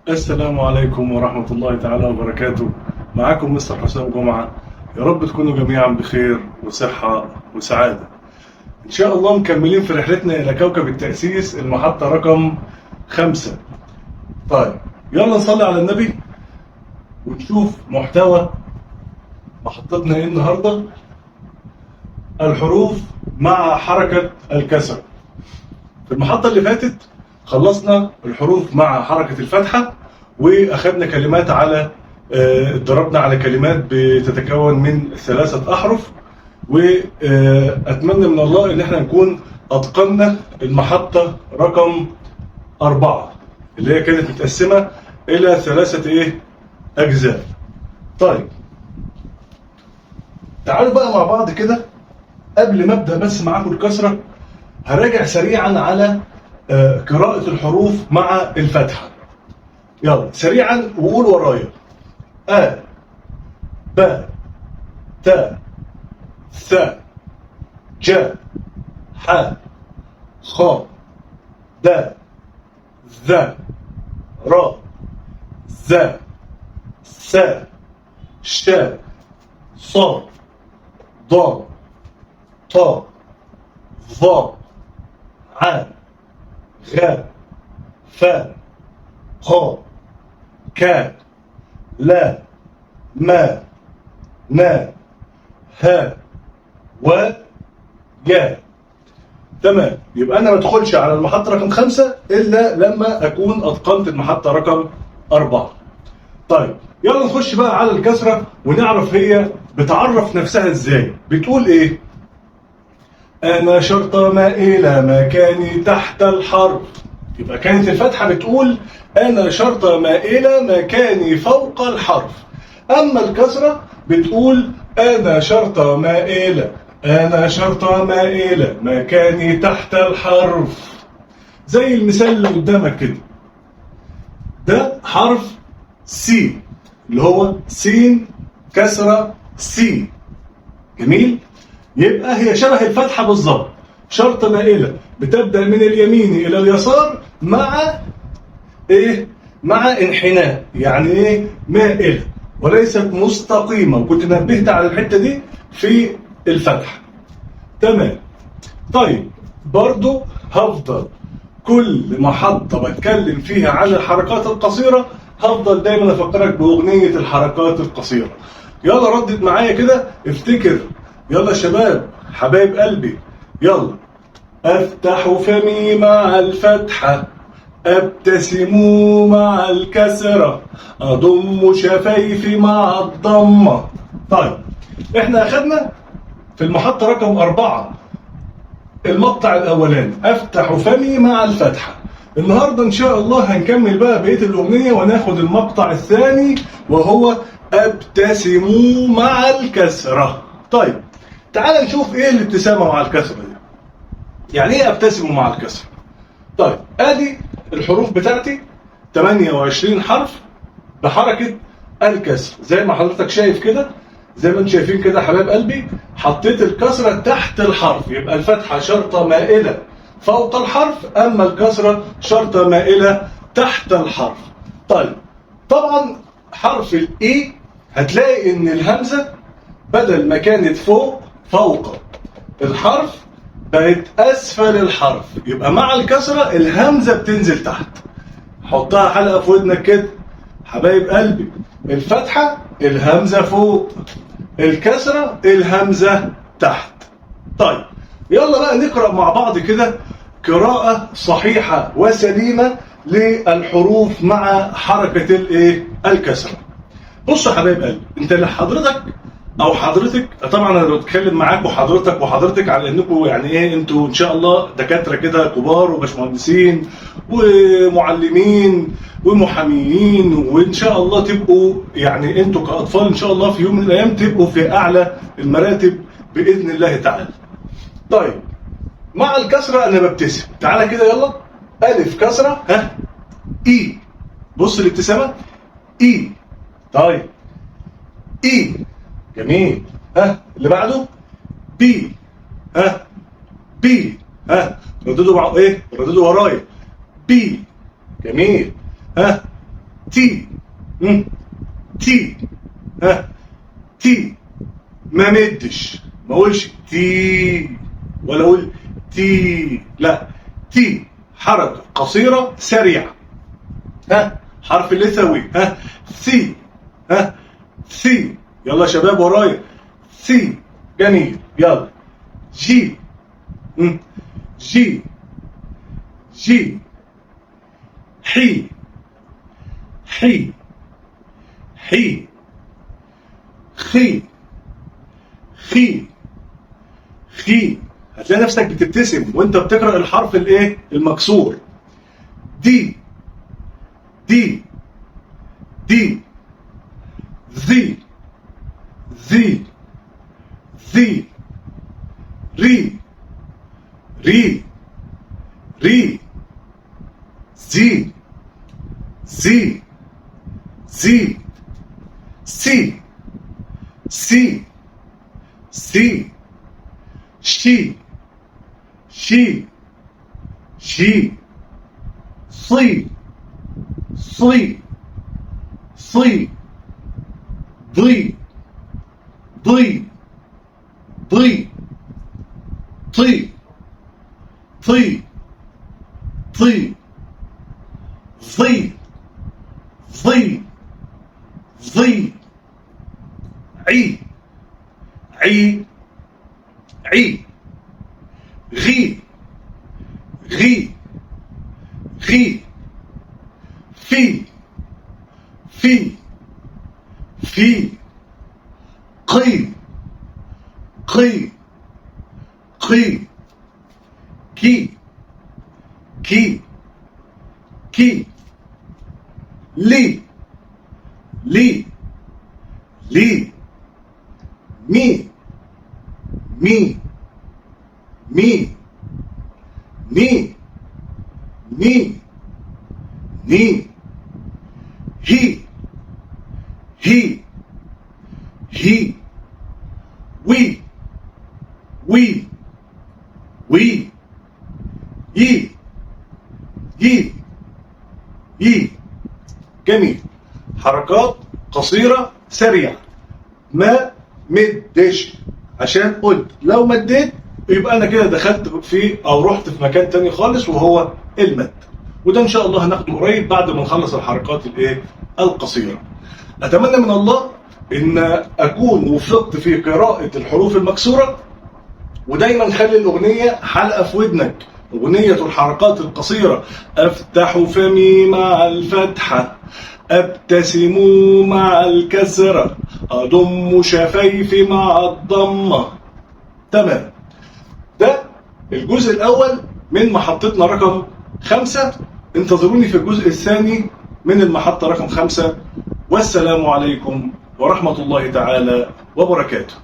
السلام عليكم ورحمة الله تعالى وبركاته. معكم مستر حسام جمعة. يا رب تكونوا جميعا بخير وصحة وسعادة إن شاء الله. مكملين في رحلتنا إلى كوكب التأسيس، المحطة رقم 5. طيب يلا نصلي على النبي ونشوف محتوى محطتنا إيه النهاردة. الحروف مع حركة الكسر. في المحطة اللي فاتت خلصنا الحروف مع حركة الفتحة، وأخذنا كلمات على اتدربنا على كلمات بتتكون من 3 أحرف، وأتمنى من الله إن احنا نكون أتقنا المحطة رقم 4 اللي هي كانت متقسمة إلى 3 أجزاء. طيب تعالوا بقى مع بعض كده. قبل ما أبدأ بس معاكم الكسرة هراجع سريعا على قراءة الحروف مع الفتحة. يلا سريعا وقول ورايا: أ ب ت ث ج ح خ د ذ ر ز س ش ص ض ط ظ ع غ ف ق ك ل م ن ه و ج. تمام، يبقى انا ما ادخلش على المحطة رقم 5 الا لما اكون اتقنت المحطة رقم 4. طيب يلا نخش بقى على الكسرة ونعرف هي بتعرف نفسها ازاي. بتقول ايه؟ أنا شرطة مائلة مكاني تحت الحرف. يبقى كانت الفتحة بتقول أنا شرطة مائلة مكاني فوق الحرف. أما الكسرة بتقول أنا شرطة مائلة، أنا شرطة مائلة مكاني تحت الحرف. زي المثال اللي قدامك كده، ده حرف سي اللي هو سين كسرة سي. جميل؟ يبقى هي شبه الفتحة بالظبط، شرطة مائلة بتبدأ من اليمين إلى اليسار مع إيه؟ مع انحناء، يعني إيه؟ مائلة وليست مستقيمة، وكنت نبهت على الحتة دي في الفتحة. تمام. طيب برضو هفضل كل محطة بتكلم فيها عن الحركات القصيرة هفضل دايما أفكرك بأغنية الحركات القصيرة. يلا ردد معايا كده، افتكر. يلا شباب حبايب قلبي، يلا. أفتح فمي مع الفتحة، أبتسم مع الكسرة، أضم شفايفي مع الضمة. طيب احنا أخذنا في المحطة رقم 4 المقطع الأولاني أفتح فمي مع الفتحة. النهاردة إن شاء الله هنكمل بقى بقية الأغنية وناخد المقطع الثاني وهو أبتسم مع الكسرة. طيب تعال نشوف ايه الابتسامة مع الكسرة دي. يعني ايه ابتسم مع الكسرة؟ طيب ادي الحروف بتاعتي 28 حرف بحركة الكسر زي ما حضرتك شايف كده. زي ما انتم شايفين كده حبايب قلبي، حطيت الكسرة تحت الحرف. يبقى الفتحة شرطة مائلة فوق الحرف، اما الكسرة شرطة مائلة تحت الحرف. طيب طبعا حرف الاي هتلاقي ان الهمزة بدل ما كانت فوق الحرف بقت اسفل الحرف. يبقى مع الكسرة الهمزة بتنزل تحت. حطها حلقة في ودنك كده حبايب قلبي، الفتحة الهمزة فوق، الكسرة الهمزة تحت. طيب يلا بقى نقرأ مع بعض كده قراءة صحيحة وسليمة للحروف مع حركة الكسرة. بص يا حبايب قلبي، انت حضرتك او حضرتك، طبعا انا بتكلم معاكم حضرتك وحضرتك على انكم يعني ايه، انتوا ان شاء الله دكاتره كده كبار وباشمهندسين ومعلمين ومحاميين، وان شاء الله تبقوا يعني انتوا كاطفال ان شاء الله في يوم من الايام تبقوا في اعلى المراتب باذن الله تعالى. طيب مع الكسره انا ببتسم. تعالى كده يلا، الف كسره ها اي. بص الابتسامه اي. طيب اي جميل. ها اللي بعده بي. ها بي. ها رددوا مع ايه؟ رددوا ورايا. بي جميل. ها تي. تي. ها تي. ما مدش، ما اقولش تي ولا اقول تي، لا، تي حركة قصيرة سريعة. ها حرف اللثوي. ها سي. ها سي. يلا يا شباب ورايا. سي. جميل. يلا جي. جي. جي. حي. حي. حي. خي. خي. خي. هتلاقي نفسك بتبتسم وانت بتقرأ الحرف الايه المكسور. دي. دي. دي. ذي. ذي. ذي. ري. ري. ري. زي. زي. زي. سي. سي. سي. شي. شي. شي. صي. صي. صي. ضي. ضي. ضي. طي. طي. طي. ضي. ضي. ضي. عي. عي. عي. غي. غي. غي. في. في. في. قي. قي. قي. كي. كي. كي. لي. لي. لي. مي. مي. مي. ني. ني. ني. هي. هي. هي. وي. وي. وي. يي. يي. يي. جميل. حركات قصيرة سريعة. ما مدش، عشان قلت لو مديت يبقى انا كده دخلت في او رحت في مكان تاني خالص وهو المد. وده ان شاء الله هناخده قريب بعد ما نخلص الحركات الايه القصيرة. اتمنى من الله ان اكون وفقت في قراءة الحروف المكسورة، ودايما خلي الاغنية حلقة في ودنك. أغنية الحركات القصيرة: أفتح فمي مع الفتحة، أبتسم مع الكسرة، أضم شفايفي مع الضمة. تمام. ده الجزء الأول من محطتنا رقم 5. انتظروني في الجزء الثاني من المحطة رقم 5. والسلام عليكم ورحمة الله تعالى وبركاته.